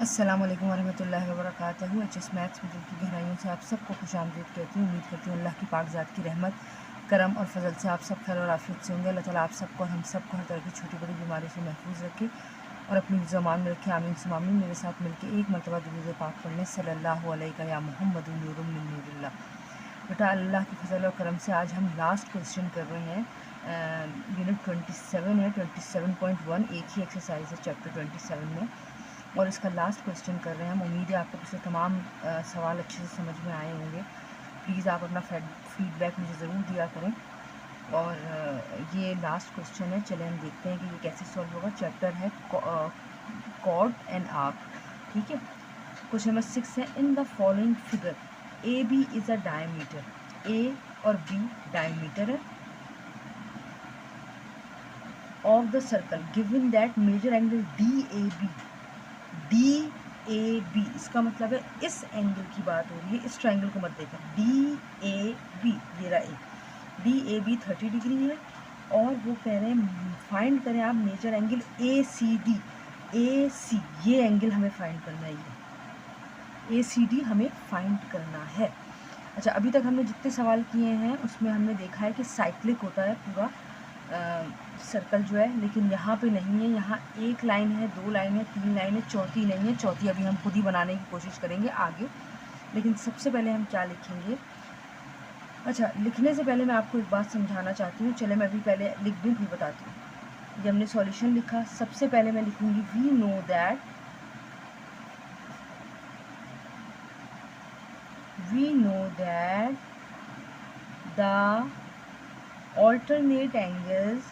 अस्सलामु अलैकुम वरहमतुल्लाहि वबरकातुहू। एचएस मैथ्स में दिल की गहराइयों से आप सबको खुशामदीद कहती हूँ। उम्मीद करती हूँ अल्लाह की पाक ज़ात की रहमत, करम और फजल से आप सब खैर और आफियत से होंगे। अल्लाह ताला आप सबको और हम सबको हर तरह की छोटी बड़ी बीमारी से महफूज रखे और अपनी ज़मान में रखे। आमीन सुम्मा आमीन। मेरे साथ मिलकर एक मरतबा दुरूद पाक पढ़ लें, सल्लल्लाहु अलैहि या मुहम्मदुन नूरुम मिन नूरिल्लाह। बेटा अल्लाह के फजल और करम से आज हम लास्ट क्वेश्चन कर रहे हैं। यूनिट 27 है, 27.1 एक ही एक्सरसाइज है चैप्टर 27 में और इसका लास्ट क्वेश्चन कर रहे हैं हम। उम्मीद है आपको पिछले तमाम सवाल अच्छे से समझ में आए होंगे। प्लीज़ आप अपना फीडबैक मुझे ज़रूर दिया करें। और ये लास्ट क्वेश्चन है, चले हम देखते हैं कि ये कैसे सॉल्व होगा। चैप्टर है कॉर्ड एंड आर्क। ठीक है, क्वेश्चन नंबर 6 है, in the following figure A B is a diameter. A और बी डायमीटर है of the circle given that measure angle D A B. D A B इसका मतलब है इस एंगल की बात हो रही है, इस ट्रायंगल को मत देखा। डी ए बी ये रहा A, D A B 30 degree है और वो कह रहे हैं फाइंड करें आप measure angle A C D. A C ये एंगल हमें फाइंड करना है, ये ए सी डी हमें फाइंड करना है। अच्छा, अभी तक हमने जितने सवाल किए हैं उसमें हमने देखा है कि साइक्लिक होता है पूरा सर्कल जो है, लेकिन यहाँ पे नहीं है। यहाँ एक लाइन है, दो लाइन है, तीन लाइन है, चौथी नहीं है। चौथी अभी हम खुद ही बनाने की कोशिश करेंगे आगे, लेकिन सबसे पहले हम क्या लिखेंगे। अच्छा, लिखने से पहले मैं आपको एक बात समझाना चाहती हूँ। चले मैं अभी पहले लिख दूँ फिर बताती हूँ। ये हमने सॉल्यूशन लिखा, सबसे पहले मैं लिखूँगी we know that the alternate angles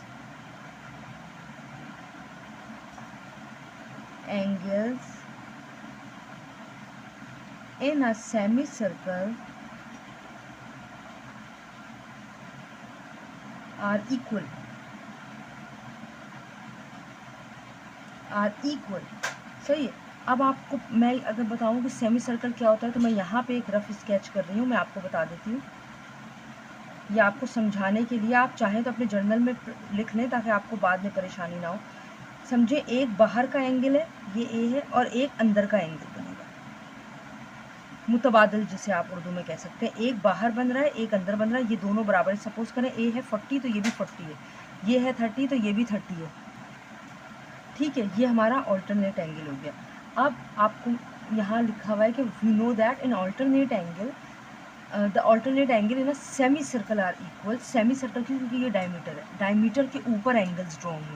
in a semicircle are equal। सही है। अब आपको मैं अगर बताऊं कि सेमी सर्कल क्या होता है तो मैं यहाँ पे एक रफ स्केच कर रही हूँ, मैं आपको बता देती हूँ। ये आपको समझाने के लिए, आप चाहें तो अपने जर्नल में लिख लें ताकि आपको बाद में परेशानी ना हो। समझे, एक बाहर का एंगल है, ये ए है, और एक अंदर का एंगल बनेगा, मुतबादल जिसे आप उर्दू में कह सकते हैं। एक बाहर बन रहा है, एक अंदर बन रहा है, ये दोनों बराबर है। सपोज करें ए है 40 तो ये भी 40 है, ये है 30 तो ये भी 30 है। ठीक है, ये हमारा ऑल्टरनेट एंगल हो गया। अब आपको यहाँ लिखा हुआ है कि we know that in alternate angle the alternate angle in a semi circle are equal. Semi circle क्योंकि ये डायमीटर है, डायमीटर के ऊपर एंगल्स ड्रॉ होंगे।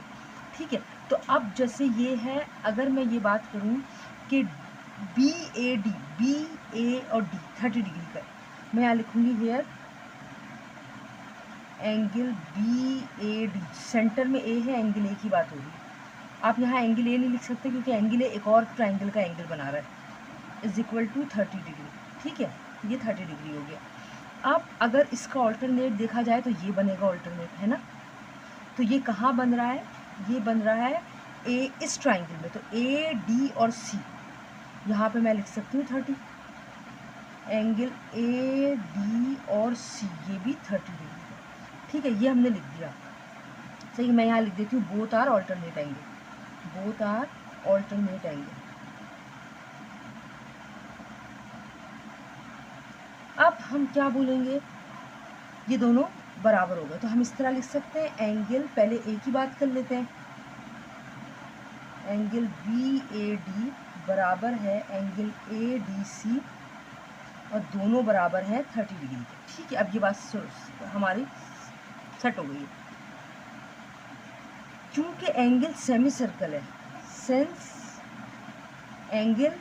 ठीक है, तो अब जैसे ये है, अगर मैं ये बात करूँ कि B A D, B A और डी 30 डिग्री का है, मैं यहाँ लिखूँगी here angle B A D. Centre में ए है, एंगल ए की बात हो रही है। आप यहाँ एंगल ए नहीं लिख सकते क्योंकि एंगल ए एक और ट्राइंगल का एंगल बना रहा है, इज इक्वल टू 30 डिग्री। ठीक है, ये 30 डिग्री हो गया। अब अगर इसका ऑल्टरनेट देखा जाए तो ये बनेगा ऑल्टरनेट, है ना। तो ये कहाँ बन रहा है, ये बन रहा है ए इस ट्राइंगल में। तो ए डी और सी यहाँ पे मैं लिख सकती हूँ 30। एंगल ए डी और सी ये भी 30 डिग्री। ठीक है, ये हमने लिख दिया। सही, मैं यहाँ लिख देती हूँ both are alternate angle, both are alternate angle. अब हम क्या बोलेंगे, ये दोनों बराबर हो गए तो हम इस तरह लिख सकते हैं। एंगल पहले ए की बात कर लेते हैं, एंगल बी ए डी बराबर है एंगल ए डी सी और दोनों बराबर हैं 30 डिग्री के। ठीक है, अब ये बात हमारी सेट हो गई है। चूंकि एंगल सेमी सर्कल है, since angle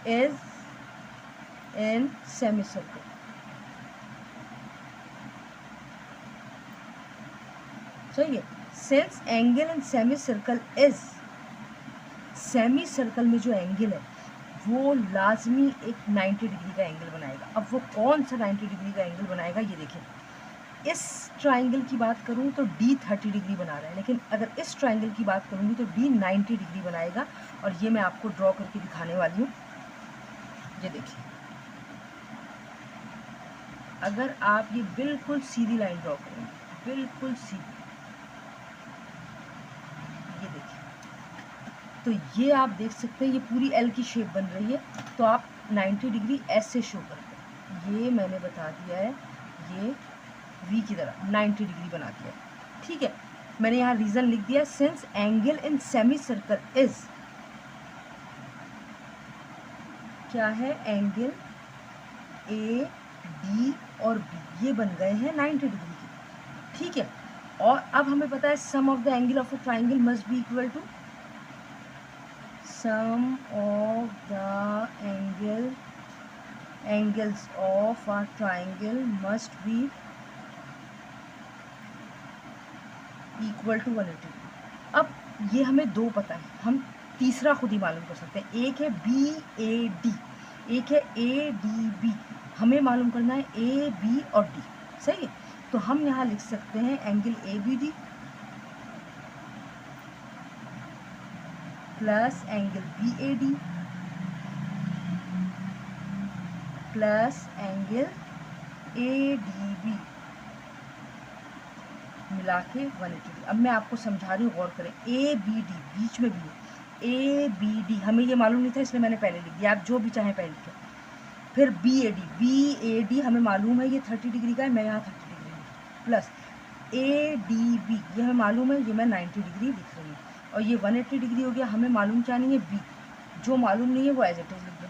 is in semi circle, सही है। Since angle in semi circle is, semi circle में जो एंगल है वो लाजमी एक 90 डिग्री का एंगल बनाएगा। अब वो कौन सा 90 डिग्री का एंगल बनाएगा, ये देखें। इस ट्राइंगल की बात करूँ तो डी 30 डिग्री बना रहा है, लेकिन अगर इस ट्राइंगल की बात करूँगी तो डी 90 डिग्री बनाएगा। और ये मैं आपको ड्रॉ करके दिखाने वाली हूँ। ये देखिए, अगर आप ये बिल्कुल सीधी लाइन ड्रॉ करेंगे, बिल्कुल सीधी, ये देखिए तो ये आप देख सकते हैं ये पूरी एल की शेप बन रही है, तो आप 90 डिग्री ऐसे शो करते हैं। ये मैंने बता दिया है, ये वी की तरह 90 डिग्री बना दिया है। ठीक है, मैंने यहाँ रीज़न लिख दिया, since angle in semi circle is, क्या है, एंगल ए डी और बी ये बन गए हैं 90 डिग्री के। ठीक है, और अब हमें पता है sum of the angle of a triangle must be equal to sum of the angles of a triangle must be equal to 180। अब ये हमें दो पता है, हम तीसरा खुद ही मालूम कर सकते हैं। एक है बी ए डी, एक है ए डी बी। हमें मालूम करना है ए बी और डी, सही है। तो हम यहाँ लिख सकते हैं angle A B D plus angle B A D plus angle A D B मिला के 180 डिग्री। अब मैं आपको समझा रही हूँ, गौर करें। ए बी डी बीच में भी है, ए बी डी हमें ये मालूम नहीं था इसलिए मैंने पहले लिख दिया, आप जो भी चाहें पहले लिखें। फिर बी ए डी हमें मालूम है ये 30 डिग्री का है, मैं यहाँ 30 डिग्री लिख, प्लस ए डी बी ये हमें मालूम है, ये मैं 90 डिग्री लिख रही हूँ। और ये 180 डिग्री हो गया। हमें मालूम क्या नहीं है, बी, जो मालूम नहीं है वो एज इट इज लिख दो।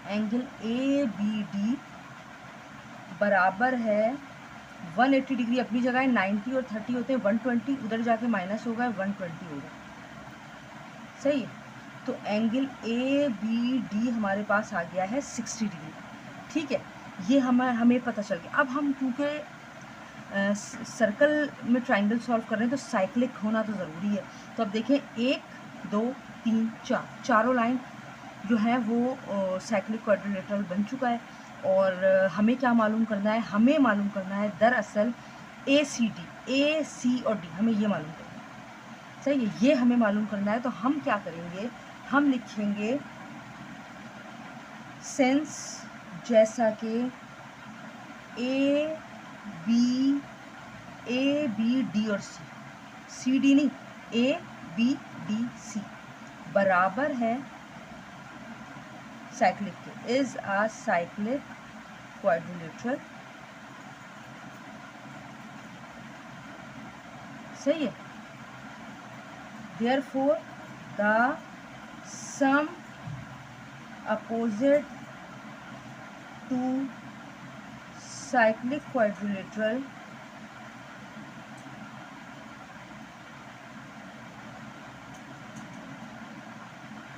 एंगल ए बी डी बराबर है 180 डिग्री अपनी जगह है, 90 और 30 होते हैं 120, उधर जाके माइनस होगा 120 होगा, सही है। तो एंगल ए बी डी हमारे पास आ गया है 60 डिग्री। ठीक है, ये हमें पता चल गया। अब हम क्योंकि सर्कल में ट्राइंगल सॉल्व कर रहे हैं तो साइक्लिक होना तो ज़रूरी है। तो अब देखें 1 2 3 4 चारों लाइन जो है वो साइक्लिक क्वाड्रिलेटरल बन चुका है। और हमें क्या मालूम करना है, हमें मालूम करना है दरअसल ए सी डी, ए सी और डी हमें ये मालूम करना है, सही है। ये हमें मालूम करना है, तो हम क्या करेंगे, हम लिखेंगे सेंस जैसा कि ए बी डी और सी डी नहीं, ए बी डी सी बराबर है साइक्लिक के, इज आ साइक्लिक क्वाड्रिलेटरल, सही है। Therefore the sum opposite to cyclic quadrilateral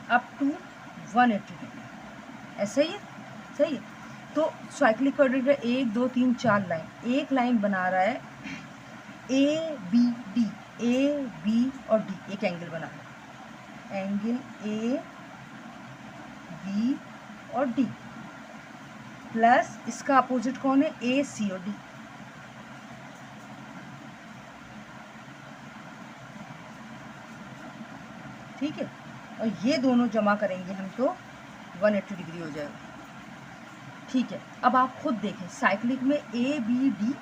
up to 180 degree, ऐसा ही है, सही है। तो साइक्लिक क्वाड्रिलेटरल 1 2 3 4 लाइन, एक लाइन बना रहा है A B D, A B और डी एक एंगल बना रहा है, एंगल ए बी और डी, प्लस इसका अपोजिट कौन है, ए सी और डी। ठीक है, और ये दोनों जमा करेंगे हम तो 180 डिग्री हो जाएगा। ठीक है, अब आप खुद देखें साइक्लिक में ए बी डी,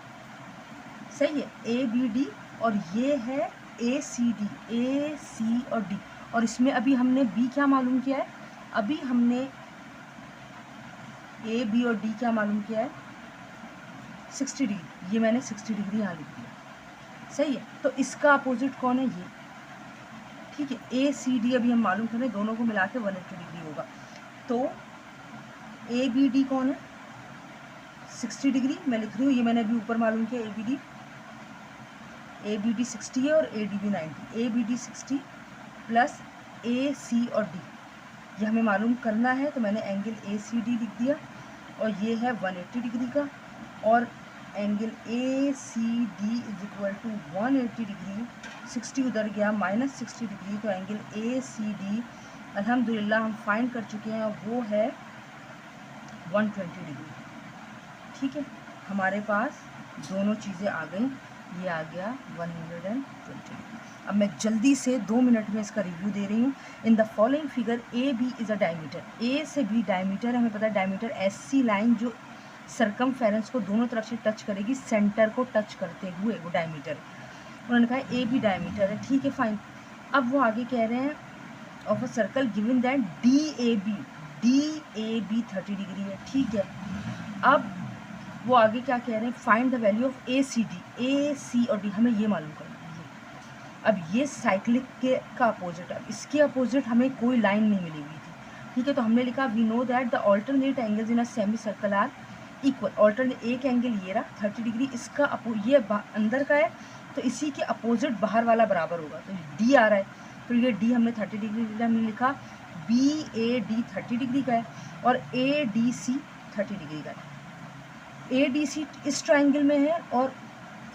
सही है, ए बी डी, और ये है ए सी डी, ए सी और डी। और इसमें अभी हमने बी क्या मालूम किया है, अभी हमने ए बी और डी क्या मालूम किया है, 60 डिग्री, ये मैंने 60 डिग्री यहाँ लिख दिया, सही है। तो इसका अपोजिट कौन है, ये, ठीक है। ए सी डी अभी हम मालूम करें, दोनों को मिला के 180 डिग्री होगा। तो ए बी डी कौन है, 60 डिग्री मैं लिख रही हूँ, ये मैंने अभी ऊपर मालूम किया, ए बी डी 60 है और A D B 90, A B D 60 plus A C और डी ये हमें मालूम करना है। तो मैंने एंगल ए सी डी लिख दिया, और ये है 180 डिग्री का, और angle A C D is equal to 180 degree, 60 उधर गया माइनस 60 डिग्री, तो एंगल ए सी डी अल्हम्दुलिल्लाह हम फाइंड कर चुके हैं, वो है 120 डिग्री। ठीक है, हमारे पास दोनों चीज़ें आ गई, ये आ गया 120 डिग्री। अब मैं जल्दी से 2 मिनट में इसका रिव्यू दे रही हूँ। In the following figure A B is a diameter, A से बी डायमीटर, हमें पता है डायमीटर ऐसी लाइन जो सरकमफेरेंस को दोनों तरफ से टच करेगी, सेंटर को टच करते हुए वो डायमीटर। उन्होंने कहा ए बी डायमीटर है, ठीक है फाइन। अब वो आगे कह रहे हैं of a circle given that D A B 30 degree है, ठीक है। अब वो आगे क्या कह रहे हैं, find the value of A C और डी, हमें ये मालूम करना है। अब ये साइक्लिक के का अपोजिट है, इसके अपोजिट हमें कोई लाइन नहीं मिली हुई थी, ठीक है। तो हमने लिखा we know that the alternate angles in a semi circle are equal. Alternate एक एंगल ये रहा 30 डिग्री, इसका ये अंदर का है तो इसी के अपोजिट बाहर वाला बराबर होगा, तो डी आ रहा है, तो ये डी हमने 30 डिग्री हमने लिखा, बी ए डी 30 डिग्री का है और ए डी सी 30 डिग्री का है। ए डी सी इस ट्राइंगल में है और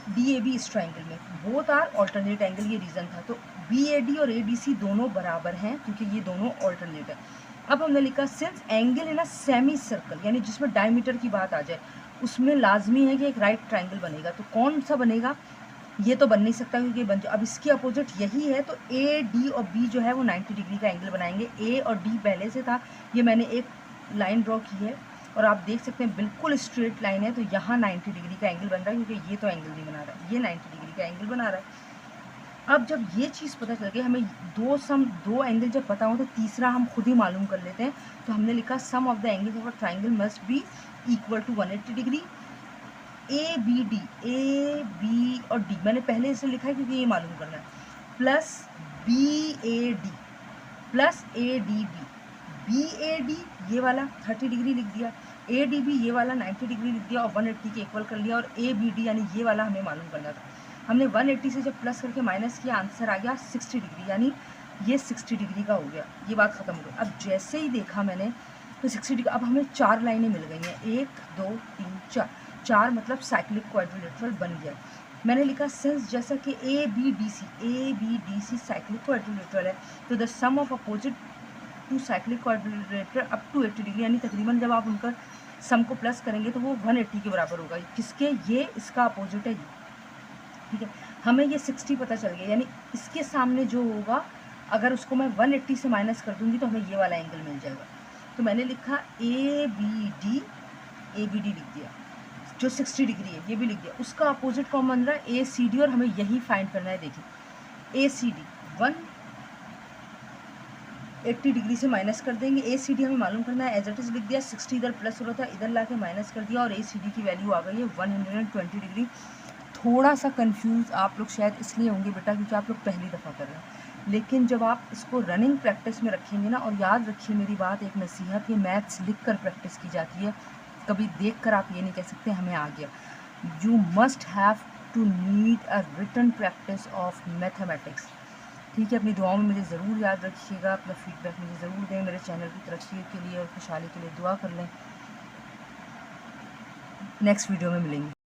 डी ए बी इस ट्राइंगल में, बोथ आर ऑल्टरनेट एंगल, ये रीज़न था। तो बी ए डी और ए डी सी दोनों बराबर हैं क्योंकि ये दोनों ऑल्टरनेट है। अब हमने लिखा since angle in a semi circle, यानी जिसमें डायमीटर की बात आ जाए, उसमें लाजमी है कि एक राइट ट्राइंगल बनेगा। तो कौन सा बनेगा, ये तो बन नहीं सकता क्योंकि बन अब इसकी अपोजिट यही है, तो ए डी और बी जो है वो 90 डिग्री का एंगल बनाएंगे। ए और डी पहले से था, ये मैंने एक लाइन ड्रॉ की है और आप देख सकते हैं बिल्कुल स्ट्रेट लाइन है, तो यहाँ 90 डिग्री का एंगल बन रहा है क्योंकि ये तो एंगल नहीं बना रहा है, ये 90 डिग्री का एंगल बना रहा है। अब जब ये चीज़ पता चल गई, हमें दो एंगल जब पता हो तो तीसरा हम खुद ही मालूम कर लेते हैं। तो हमने लिखा sum of the angles of a triangle must be equal to 180 degree. A B और डी मैंने पहले इसे लिखा है क्योंकि ये मालूम करना है, plus B A D plus A D B A D ये वाला 30 डिग्री लिख दिया, ए डी बी ये वाला 90 डिग्री लिख दिया और 180 के इक्वल कर लिया, और ए बी डी यानी ये वाला हमें मालूम करना था। हमने 180 से जब प्लस करके माइनस किया, आंसर आ गया 60 डिग्री, यानी ये 60 डिग्री का हो गया। ये बात ख़त्म हो गई। अब जैसे ही देखा मैंने तो 60 डिग्री, अब हमें 4 लाइनें मिल गई हैं, 1 2 3 4 मतलब साइक्लिक क्वाड्रिलेटरल बन गया। मैंने लिखा सिंस जैसा कि A B D C cyclic quadrilateral है, तो the sum of opposite to cyclic quadrilateral up to 80 degree, यानी तकरीबन जब आप उनका सम को प्लस करेंगे तो वो 180 के बराबर होगा। किसके, ये इसका अपोजिट है, ठीक है। हमें ये 60 पता चल गया, यानी इसके सामने जो होगा अगर उसको मैं 180 से माइनस कर दूंगी तो हमें ये वाला एंगल मिल जाएगा। तो मैंने लिखा ए बी डी लिख दिया, जो 60 डिग्री है ये भी लिख दिया। उसका अपोजिट कौन बन रहा है, ए सी डी, और हमें यही फाइंड करना है। देखिए ए सी डी 180 डिग्री से माइनस कर देंगे, ए सी डी हमें मालूम करना है, एज इट इज़ लिख दिया। 60 इधर प्लस हो रहा था, इधर ला के माइनस कर दिया और ए सी डी की वैल्यू आ गई है 120 डिग्री। थोड़ा सा कंफ्यूज आप लोग शायद इसलिए होंगे बेटा क्योंकि आप लोग पहली दफ़ा कर रहे हैं, लेकिन जब आप इसको रनिंग प्रैक्टिस में रखेंगे ना, और याद रखिए मेरी बात, एक नसीहत, ये मैथ्स लिख कर प्रैक्टिस की जाती है, कभी देख कर आप ये नहीं कह सकते हमें आ गया। You must have to need a written practice of mathematics, ठीक है। अपनी दुआओं में मुझे ज़रूर याद रखिएगा, अपना फीडबैक मुझे ज़रूर दें, मेरे चैनल की तरक्की के लिए और खुशहाली के लिए दुआ कर लें। नेक्स्ट वीडियो में मिलेंगे।